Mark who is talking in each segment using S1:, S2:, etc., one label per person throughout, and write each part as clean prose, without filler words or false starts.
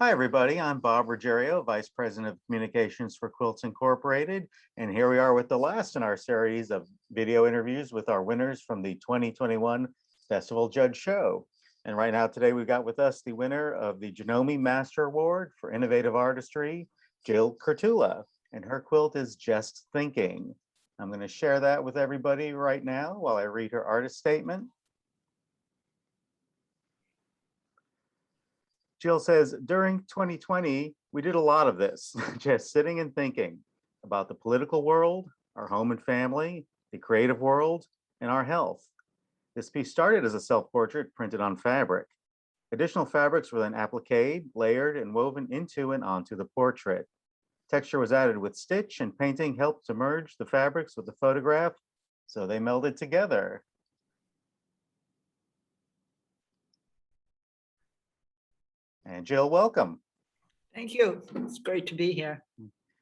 S1: Hi, everybody. I'm Bob Ruggiero, Vice President of Communications for Quilts Incorporated. And here we are with the last in our series of video interviews with our winners from the 2021 Festival Judge Show. And right now today we've got with us the winner of the Janome Master Award for Innovative Artistry, Jill Kerttula. And her quilt is Just Thinking. I'm going to share that with everybody right now while I read her artist statement. Jill says, during 2020, we did a lot of this, just sitting and thinking about the political world, our home and family, the creative world, and our health. This piece started as a self-portrait printed on fabric. Additional fabrics were then appliqued, layered, and woven into and onto the portrait. Texture was added with stitch, and painting helped to merge the fabrics with the photograph, so they melded together. And Jill, welcome.
S2: Thank you. It's great to be here.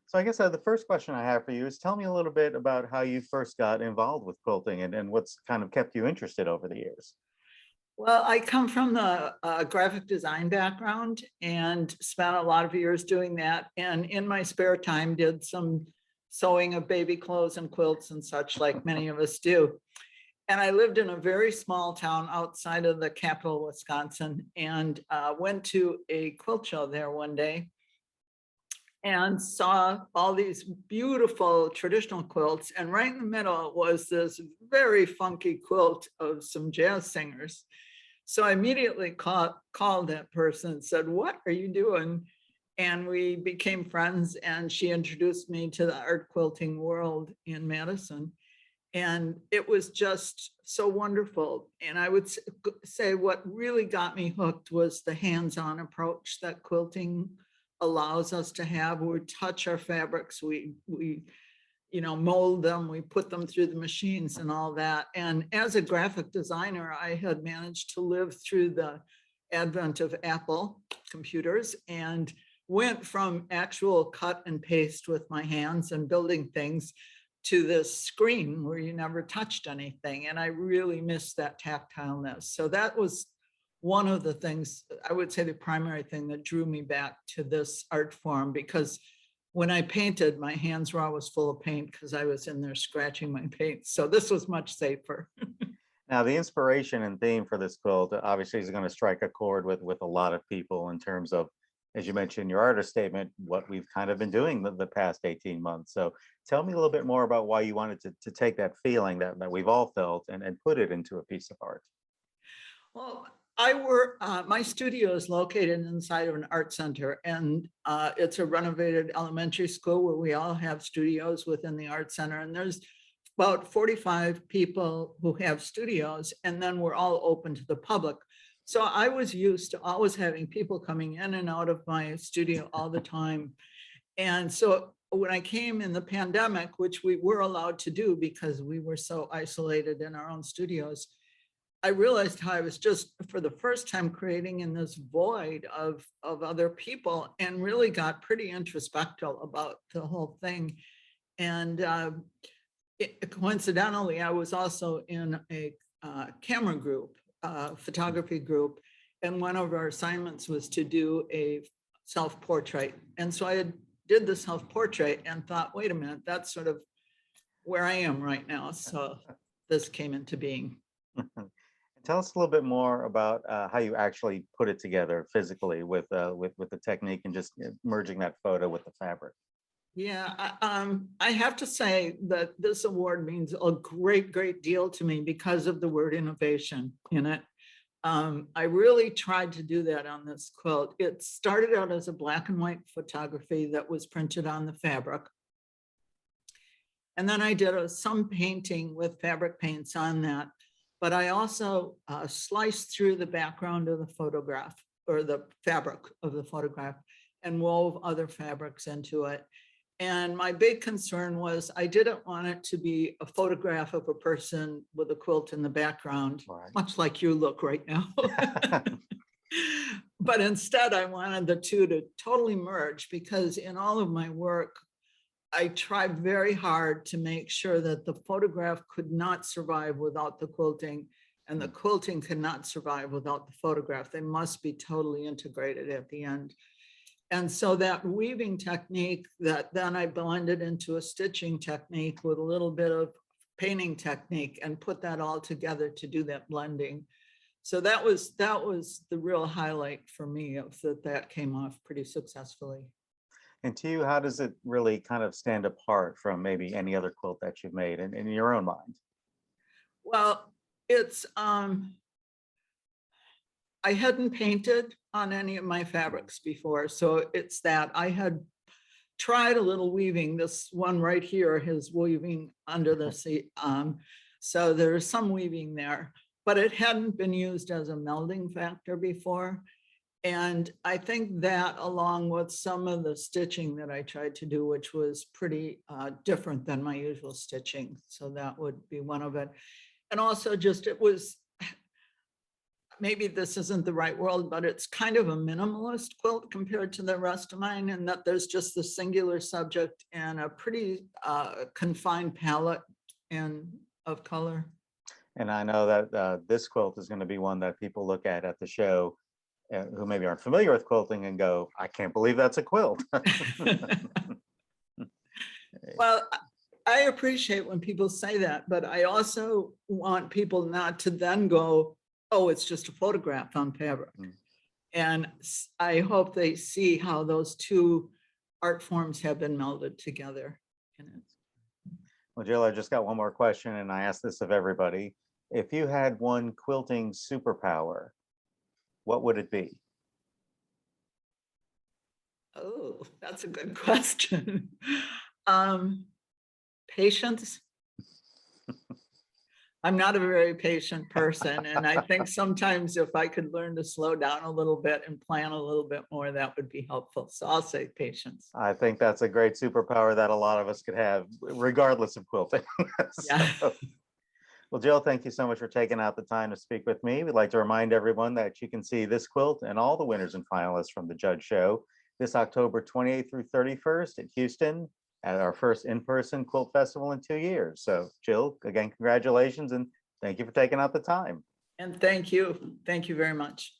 S1: So I guess the first question I have for you is tell me a little bit about how you first got involved with quilting and what's kind of kept you interested over the years.
S2: Well, I come from the graphic design background and spent a lot of years doing that. And in my spare time, did some sewing of baby clothes and quilts and such, like many of us do. And I lived in a very small town outside of the capital, Wisconsin, and went to a quilt show there one day and saw all these beautiful traditional quilts. And right in the middle was this very funky quilt of some jazz singers. So I immediately called that person and said, "What are you doing?" And we became friends, and she introduced me to the art quilting world in Madison. And it was just so wonderful. And I would say what really got me hooked was the hands-on approach that quilting allows us to have. We touch our fabrics, we mold them, we put them through the machines and all that. And as a graphic designer, I had managed to live through the advent of Apple computers and went from actual cut and paste with my hands and building things to this screen where you never touched anything. And I really missed that tactileness. So that was one of the things, I would say the primary thing that drew me back to this art form, because when I painted, my hands were always full of paint because I was in there scratching my paint. So this was much safer.
S1: Now, the inspiration and theme for this quilt obviously is going to strike a chord with a lot of people in terms of, as you mentioned in your artist statement, what we've kind of been doing the past 18 months. So tell me a little bit more about why you wanted to take that feeling that we've all felt and put it into a piece of art.
S2: Well, my studio is located inside of an art center, and it's a renovated elementary school where we all have studios within the art center. And there's about 45 people who have studios, and then we're all open to the public. So I was used to always having people coming in and out of my studio all the time. And so when I came in the pandemic, which we were allowed to do because we were so isolated in our own studios, I realized how I was just for the first time creating in this void of other people, and really got pretty introspective about the whole thing. And coincidentally, I was also in a camera group, photography group, and one of our assignments was to do a self-portrait. And so I did the self-portrait and thought, wait a minute, that's sort of where I am right now. So this came into being.
S1: Tell us a little bit more about how you actually put it together physically with the technique and just merging that photo with the fabric.
S2: Yeah, I have to say that this award means a great deal to me because of the word innovation in it. I really tried to do that on this quilt. It started out as a black and white photography that was printed on the fabric. And then I did some painting with fabric paints on that. But I also sliced through the background of the photograph, or the fabric of the photograph, and wove other fabrics into it. And my big concern was I didn't want it to be a photograph of a person with a quilt in the background, right, much like you look right now. But instead, I wanted the two to totally merge, because in all of my work, I tried very hard to make sure that the photograph could not survive without the quilting, and the quilting cannot survive without the photograph. They must be totally integrated at the end. And so that weaving technique that then I blended into a stitching technique with a little bit of painting technique and put that all together to do that blending. So that was the real highlight for me, of that came off pretty successfully.
S1: And to you, how does it really kind of stand apart from maybe any other quilt that you've made in your own mind?
S2: Well, it's I hadn't painted on any of my fabrics before, so it's that I had tried a little weaving. This one right here is weaving under the seat. So there's some weaving there, but it hadn't been used as a melding factor before. And I think that, along with some of the stitching that I tried to do, which was pretty different than my usual stitching. So that would be one of it. And also just, it was, maybe this isn't the right word, but it's kind of a minimalist quilt compared to the rest of mine, and that there's just the singular subject and a pretty confined palette of color.
S1: And I know that this quilt is going to be one that people look at the show who maybe aren't familiar with quilting and go, I can't believe that's a quilt.
S2: Well, I appreciate when people say that, but I also want people not to then go, oh, it's just a photograph on fabric. And I hope they see how those two art forms have been melded together in it.
S1: Well, Jill, I just got one more question, and I ask this of everybody. If you had one quilting superpower, what would it be?
S2: Oh, that's a good question. Patience. I'm not a very patient person, and I think sometimes if I could learn to slow down a little bit and plan a little bit more, that would be helpful. So I'll say patience.
S1: I think that's a great superpower that a lot of us could have, regardless of quilting.
S2: Yeah.
S1: Well, Jill, thank you so much for taking out the time to speak with me. We'd like to remind everyone that you can see this quilt and all the winners and finalists from the Judge Show this October 28th through 31st in Houston at our first in-person quilt festival in 2 years. So, Jill, again, congratulations, and thank you for taking out the time.
S2: And thank you. Thank you very much.